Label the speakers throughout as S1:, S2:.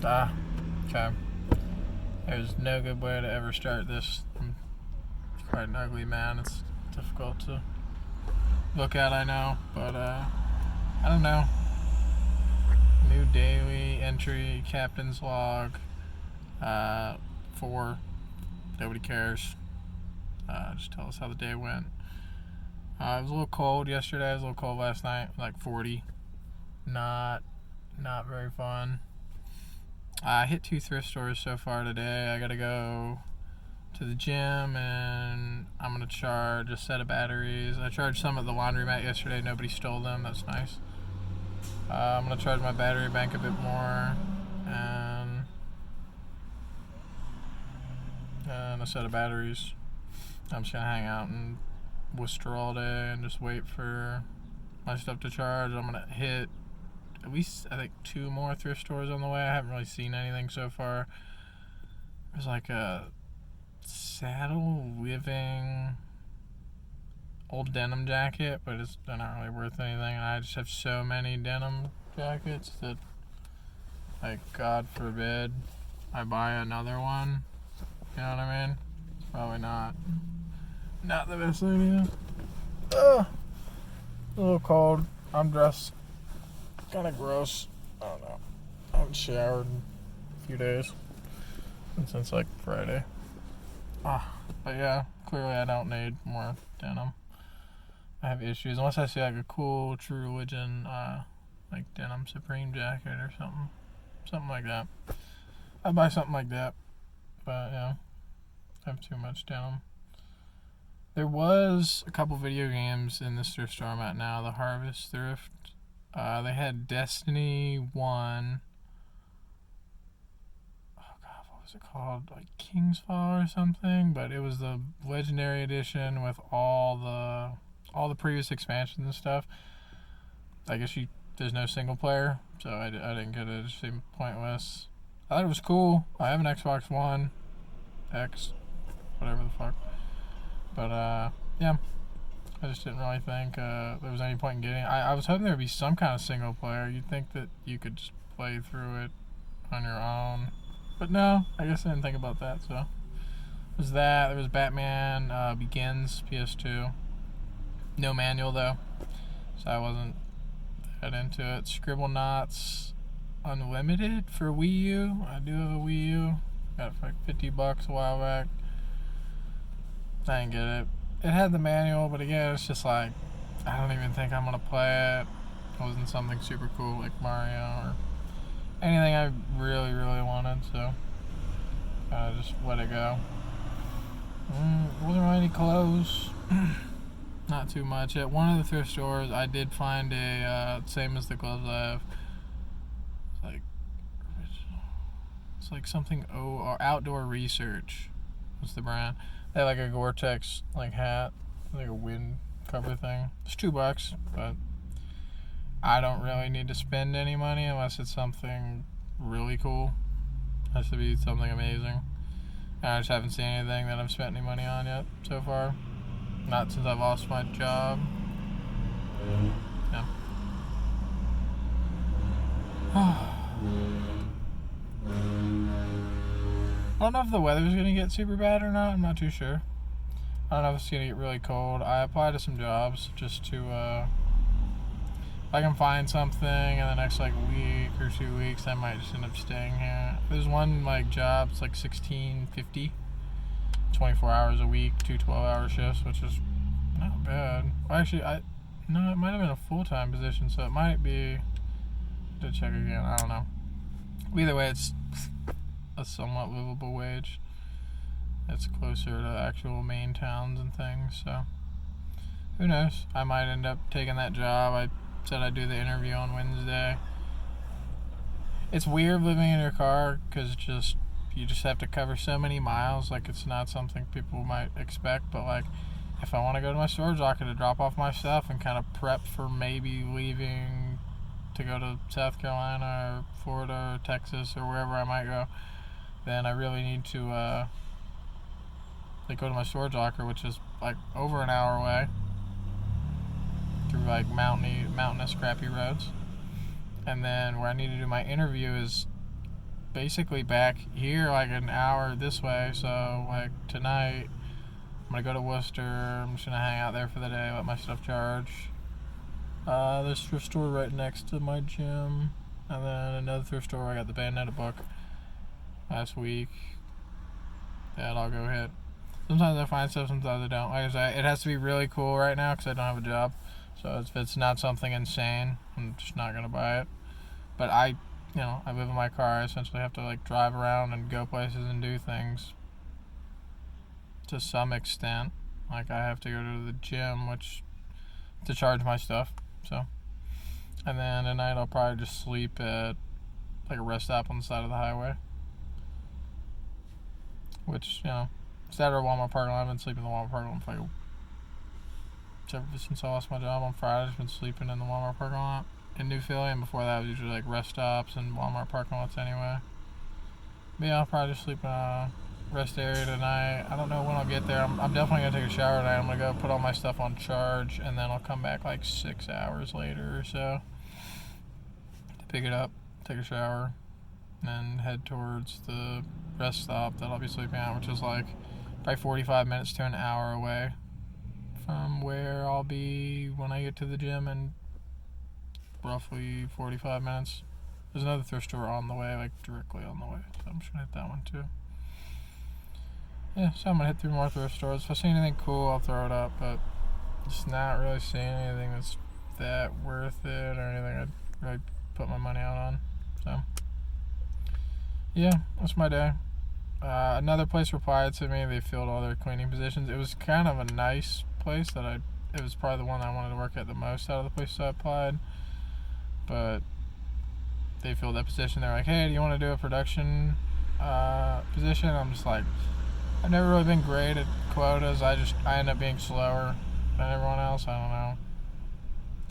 S1: Okay. There's no good way to ever start this. I'm quite an ugly man. It's difficult to look at, I know, but I don't know. New daily entry, captain's log. 4. Nobody cares. Just tell us how the day went. It was a little cold yesterday. It was a little cold last night, like 40. Not very fun. I hit 2 thrift stores so far today. I gotta go to the gym and I'm gonna charge a set of batteries. I charged some at the laundromat yesterday. Nobody stole them. That's nice. I'm gonna charge my battery bank a bit more and a set of batteries. I'm just gonna hang out in Worcester all day and just wait for my stuff to charge. I'm gonna hit at least, I think, 2 more thrift stores on the way. I haven't really seen anything so far. There's like a Saddle Living old denim jacket, but they're not really worth anything. And I just have so many denim jackets that, like, God forbid I buy another one. You know what I mean? It's probably not the best idea. A little cold. I'm dressed kind of gross. I don't know. I haven't showered in a few days. Since like Friday. But yeah, clearly I don't need more denim. I have issues. Unless I see like a cool True Religion like denim Supreme jacket or something. Something like that. I'd buy something like that. But yeah, I have too much denim. There was a couple video games in this thrift store I'm at now, the Harvest Thrift. They had Destiny 1. Oh god, what was it called? Like King's Fall or something? But it was the Legendary Edition with all the previous expansions and stuff. I guess there's no single player, so I didn't get it. It just seemed pointless. I thought it was cool. I have an Xbox One X, whatever the fuck. But yeah, I just didn't really think there was any point in getting it. I was hoping there would be some kind of single player. You'd think that you could just play through it on your own. But no, I guess I didn't think about that. So it was that. There was Batman Begins PS2. No manual though, so I wasn't that into it. Scribblenauts Unlimited for Wii U. I do have a Wii U. Got it for like $50 a while back. I didn't get it. It had the manual, but again, it's just like, I don't even think I'm gonna play it. It wasn't something super cool like Mario or anything I really, really wanted, so I just let it go. Wasn't really any clothes. Not too much. At one of the thrift stores, I did find a same as the gloves I have. It's like something or Outdoor Research. What's the brand? They have like a Gore-Tex like hat, like a wind cover thing. It's $2, but I don't really need to spend any money unless it's something really cool. It has to be something amazing. And I just haven't seen anything that I've spent any money on yet so far. Not since I've lost my job. Yeah. I don't know if the weather's going to get super bad or not. I'm not too sure. I don't know if it's going to get really cold. I applied to some jobs just to, if I can find something in the next like week or 2 weeks, I might just end up staying here. There's one like job, it's like $16.50, 24 hours a week, 2 12-hour shifts, which is not bad. Well, actually, no, it might have been a full-time position, so it might be, to check again, I don't know. Either way, it's a somewhat livable wage. It's closer to actual main towns and things, so who knows? I might end up taking that job. I said I'd do the interview on Wednesday. It's weird living in your car because you just have to cover so many miles. Like, it's not something people might expect, but like, if I want to go to my storage locker to drop off my stuff and kind of prep for maybe leaving to go to South Carolina or Florida or Texas or wherever I might go, then I really need to like go to my storage locker, which is like over an hour away through like mountainous crappy roads. And then where I need to do my interview is basically back here like an hour this way. So like tonight, I'm gonna go to Worcester. I'm just gonna hang out there for the day, let my stuff charge. There's a thrift store right next to my gym, and then another thrift store I got the Bayonetta book last week that I'll go hit. Sometimes I find stuff, sometimes I don't. Like I say, it has to be really cool right now because I don't have a job. So if it's not something insane, I'm just not gonna buy it. But I live in my car. I essentially have to like drive around and go places and do things to some extent. Like I have to go to the gym, which to charge my stuff. So, and then at night I'll probably just sleep at like a rest stop on the side of the highway. Which it's at our Walmart parking lot. I've been sleeping in the Walmart parking lot for like ever since I lost my job on Friday. I've just been sleeping in the Walmart parking lot in New Philly, and before that it was usually like rest stops and Walmart parking lots anyway. But yeah, I'll probably just sleep in a rest area tonight. I don't know when I'll get there. I'm definitely gonna take a shower tonight. I'm gonna go put all my stuff on charge, and then I'll come back like 6 hours later or so to pick it up, take a shower, and then head towards the rest stop that I'll be sleeping at, which is like probably 45 minutes to an hour away from where I'll be when I get to the gym in roughly 45 minutes. There's another thrift store on the way, like directly on the way, so I'm just gonna hit that one too. Yeah, so I'm gonna hit 3 more thrift stores. If I see anything cool, I'll throw it up, but just not really seeing anything that's that worth it or anything I'd really put my money out on. So yeah, that's my day. Another place replied to me. They filled all their cleaning positions. It was kind of a nice place it was probably the one I wanted to work at the most out of the places I applied. But they filled that position. They're like, hey, do you want to do a production position? I'm just like, I've never really been great at quotas. I end up being slower than everyone else. I don't know.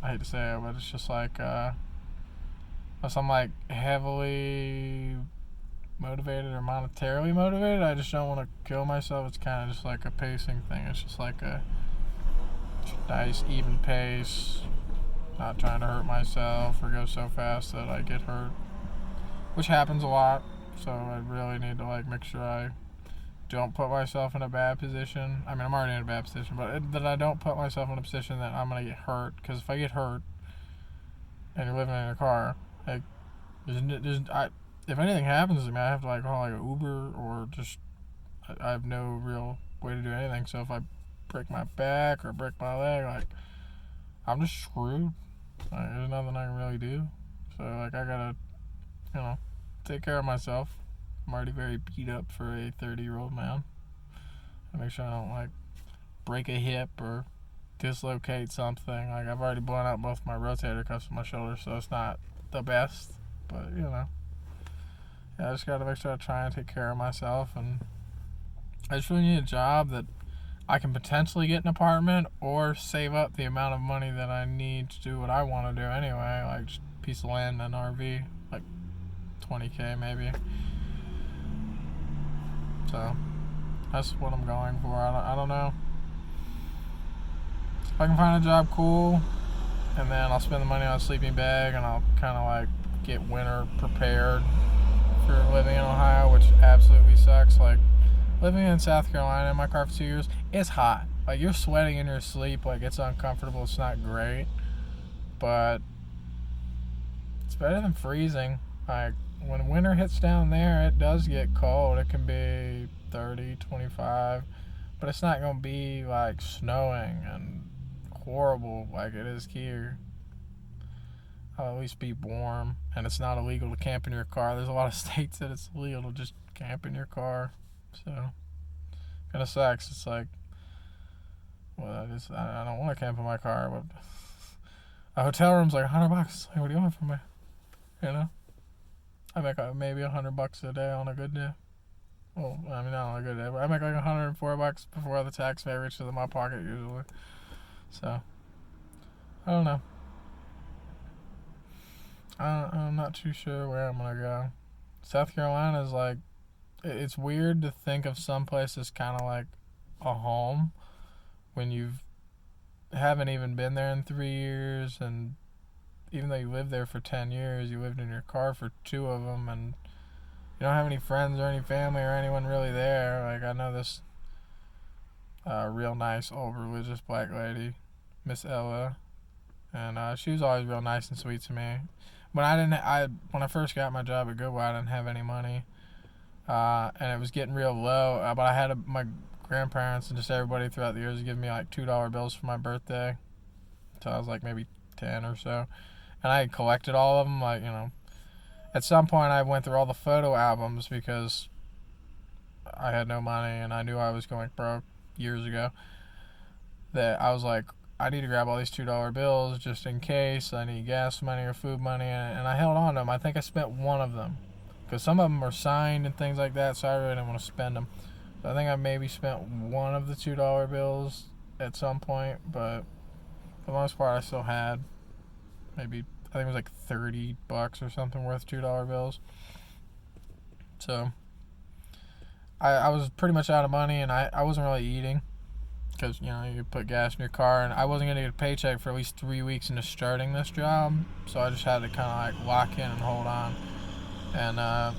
S1: I hate to say it, but it's just like, unless I'm like heavily motivated or monetarily motivated, I just don't want to kill myself. It's kind of just like a pacing thing. It's just like a nice even pace, not trying to hurt myself or go so fast that I get hurt, which happens a lot. So I really need to like make sure I don't put myself in a bad position. I mean, I'm already in a bad position, but that I don't put myself in a position that I'm gonna get hurt. Because if I get hurt and you're living in a car, like if anything happens to me, I have to like call like an Uber or just I have no real way to do anything. So if I break my back or break my leg, like I'm just screwed. Like, there's nothing I can really do. So like I gotta take care of myself. I'm already very beat up for a 30-year-old man. I make sure I don't like break a hip or dislocate something. Like I've already blown out both my rotator cuffs in my shoulder, so it's not the best. But yeah, I just gotta make sure I try and take care of myself, and I just really need a job that I can potentially get an apartment or save up the amount of money that I need to do what I want to do anyway, like just a piece of land and an RV, like $20,000 maybe. So that's what I'm going for. I don't know. If I can find a job, cool, and then I'll spend the money on a sleeping bag, and I'll kind of like get winter prepared for living in Ohio, which absolutely sucks. Like living in South Carolina in my car for 2 years, it's hot. Like you're sweating in your sleep, like it's uncomfortable. It's not great, but it's better than freezing. Like when winter hits down there, it does get cold. It can be 30, 25, but it's not going to be like snowing and horrible like it is here. I'll at least be warm, and it's not illegal to camp in your car. There's a lot of states that it's illegal to just camp in your car, so kind of sucks. It's like, well, I don't want to camp in my car, but a hotel room's like $100. Like, what do you want from me? I make maybe $100 a day on a good day. Well, I mean, not on a good day, but I make like $104 before the tax fare reaches my pocket usually. So I don't know. I'm not too sure where I'm gonna go. South Carolina is like, it's weird to think of some place as kind of like a home when you haven't even been there in 3 years, and even though you lived there for 10 years, you lived in your car for 2 of them, and you don't have any friends or any family or anyone really there. Like, I know this real nice old religious black lady, Miss Ella, and she was always real nice and sweet to me. When I first got my job at Goodwill, I didn't have any money, and it was getting real low. But I had my grandparents and just everybody throughout the years give me like $2 bills for my birthday, until I was like maybe 10 or so, and I had collected all of them. Like, you know, at some point I went through all the photo albums because I had no money and I knew I was going broke years ago. That I was like, I need to grab all these $2 bills just in case I need gas money or food money, and I held on to them. I think I spent one of them because some of them were signed and things like that, so I really didn't want to spend them. So I think I maybe spent one of the $2 bills at some point, but for the most part I still had maybe, I think it was like $30 or something worth $2 bills. So I was pretty much out of money, and I wasn't really eating because, you know, you put gas in your car, and I wasn't going to get a paycheck for at least 3 weeks into starting this job, so I just had to kind of like lock in and hold on. And I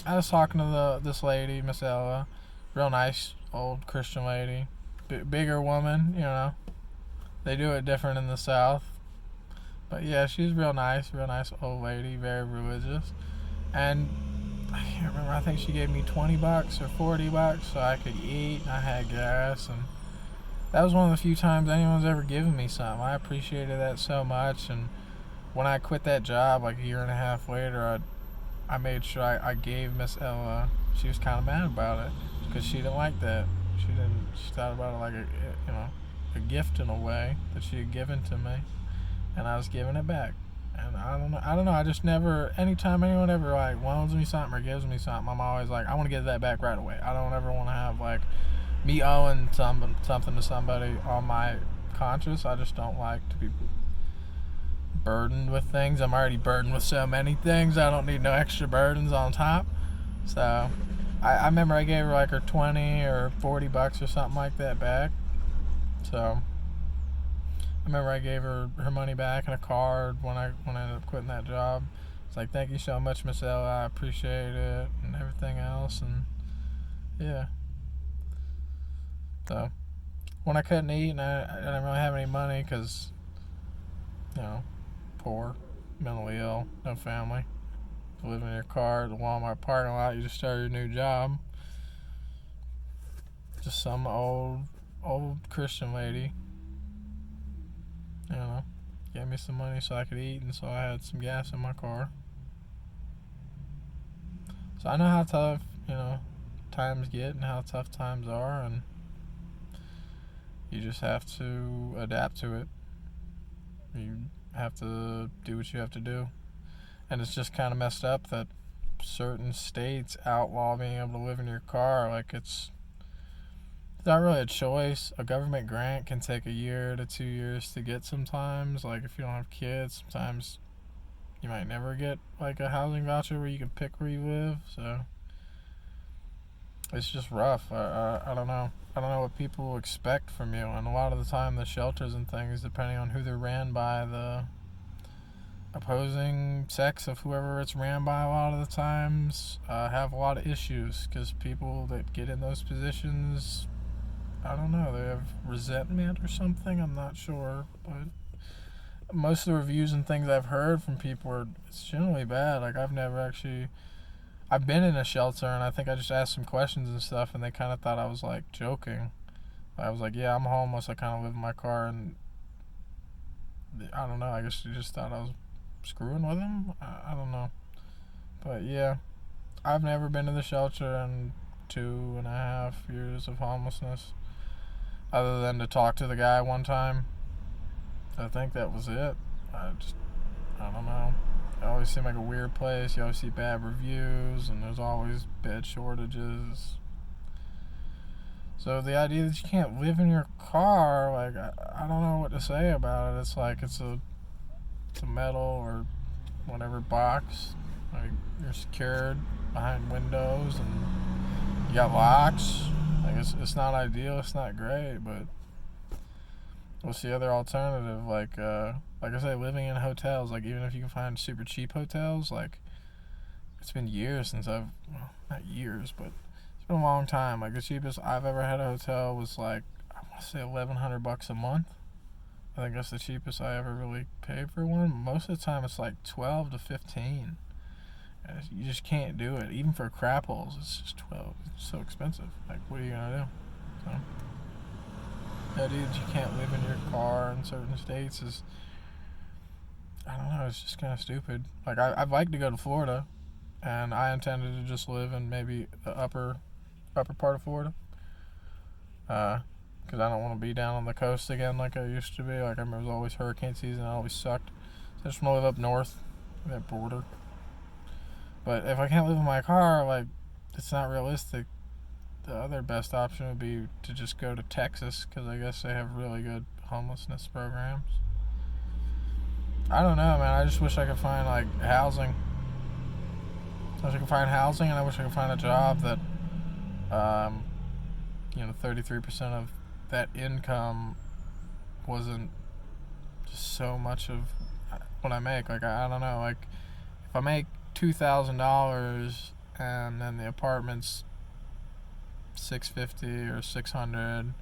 S1: was talking to this lady, Miss Ella, real nice old Christian lady, bigger woman, you know. They do it different in the South, but yeah, she's real nice old lady, very religious. And I can't remember, I think she gave me $20 or $40 so I could eat, and I had gas, and that was one of the few times anyone's ever given me something. I appreciated that so much, and when I quit that job like a year and a half later, I made sure I gave Miss Ella. She was kind of mad about it because she didn't like that. She thought about it like a gift in a way that she had given to me, and I was giving it back. And I don't know. I just never. Anytime anyone ever like loans me something or gives me something, I'm always like, I want to get that back right away. I don't ever want to have like me owing something to somebody on my conscience. I just don't like to be burdened with things. I'm already burdened with so many things. I don't need no extra burdens on top. So I remember I gave her like her $20 or $40 or something like that back. So I remember I gave her money back and a card when I ended up quitting that job. It's like, thank you so much, Miss Ella. I appreciate it and everything else. And yeah. So when I couldn't eat and I didn't really have any money because, you know, poor, mentally ill, no family, living in your car at the Walmart parking lot, you just started your new job. Just some old Christian lady, you know, gave me some money so I could eat and so I had some gas in my car. So I know how tough, you know, times get and how tough times are, and you just have to adapt to it. You have to do what you have to do. And it's just kind of messed up that certain states outlaw being able to live in your car. Like, it's not really a choice. A government grant can take a year to 2 years to get sometimes. Like, if you don't have kids, sometimes you might never get like a housing voucher where you can pick where you live. So it's just rough. I don't know. I don't know what people expect from you. And a lot of the time, the shelters and things, depending on who they're ran by, the opposing sex of whoever it's ran by, a lot of the times have a lot of issues because people that get in those positions, I don't know, they have resentment or something. I'm not sure, but most of the reviews and things I've heard from people are, it's generally bad. Like, I've been in a shelter, and I think I just asked some questions and stuff, and they kind of thought I was like joking. I was like, yeah, I'm homeless. I kind of live in my car, and I don't know. I guess they just thought I was screwing with them. I don't know. But yeah, I've never been to the shelter in 2.5 years of homelessness, other than to talk to the guy one time. I think that was it. I don't know. It always seemed like a weird place. You always see bad reviews, and there's always bed shortages. So the idea that you can't live in your car, like, I don't know what to say about it. It's like it's a metal or whatever box. Like, you're secured behind windows, and you got locks. Like, it's not ideal. It's not great, but what's the other alternative? Like I say, living in hotels. Like, even if you can find super cheap hotels, like, it's been years since well, not years, but it's been a long time. Like the cheapest I've ever had a hotel was like, I want to say $1,100 a month. I think that's the cheapest I ever really paid for one. Most of the time it's like 12 to 15. And you just can't do it. Even for crap holes, it's just 12. It's so expensive. Like, what are you gonna do? So, yeah, dude, you can't live in your car in certain states is, I don't know, it's just kind of stupid. Like, I'd like to go to Florida, and I intended to just live in maybe the upper part of Florida. Because I don't want to be down on the coast again like I used to be. Like, I remember it was always hurricane season, it always sucked. So I just want to live up north, that border. But if I can't live in my car, like, it's not realistic. The other best option would be to just go to Texas, because I guess they have really good homelessness programs. I don't know, man. I just wish I could find, like, housing. I wish I could find housing, and I wish I could find a job that, 33% of that income wasn't just so much of what I make. Like, I don't know. Like, if I make $2,000 and then the apartment's $650 or $600,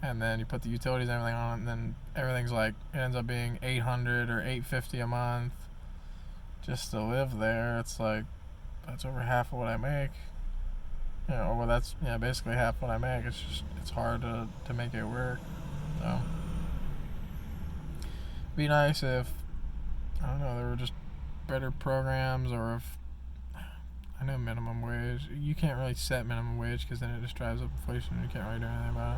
S1: and then you put the utilities and everything on it, and then everything's like, it ends up being $800 or $850 a month just to live there. It's like, that's over half of what I make. Well, that's basically half what I make. It's hard to make it work. So it'd be nice if, I don't know, there were just better programs, or if, I know minimum wage, you can't really set minimum wage because then it just drives up inflation and you can't really do anything about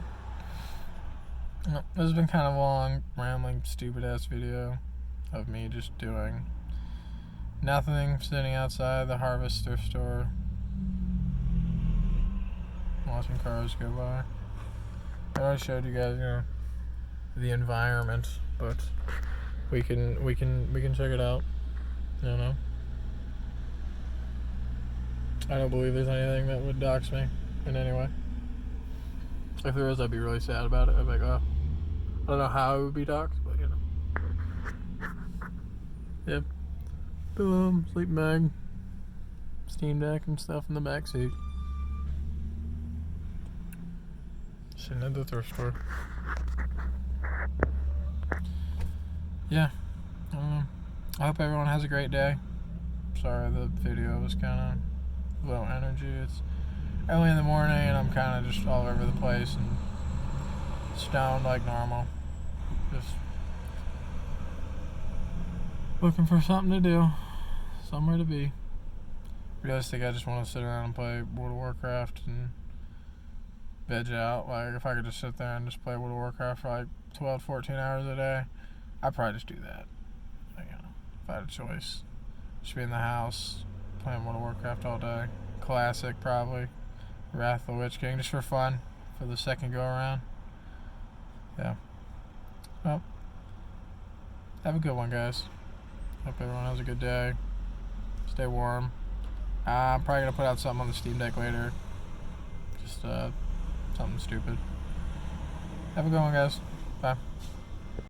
S1: it. This has been kind of a long, rambling, stupid ass video of me just doing nothing, sitting outside the Harvest thrift store, watching cars go by. I already showed you guys, the environment, but we can check it out. I don't believe there's anything that would dox me in any way. If there is, I'd be really sad about it. I'd be like, oh, I don't know how it would be doxed, but Yep. Boom, sleeping bag, Steam Deck and stuff in the back seat. Sitting at the thrift store. Yeah. I don't know. I hope everyone has a great day. Sorry the video was kind of low energy. It's early in the morning and I'm kind of just all over the place and stoned like normal. Just looking for something to do. Somewhere to be. Realistic, I just want to sit around and play World of Warcraft and veg out. Like, if I could just sit there and just play World of Warcraft for like 12, 14 hours a day, I'd probably just do that. Like, if I had a choice. Just be in the house, playing World of Warcraft all day. Classic, probably. Wrath of the Witch King, just for fun, for the second go around. Yeah. Well, have a good one, guys. Hope everyone has a good day. Stay warm. I'm probably going to put out something on the Steam Deck later. Just something stupid. Have a good one, guys. Bye.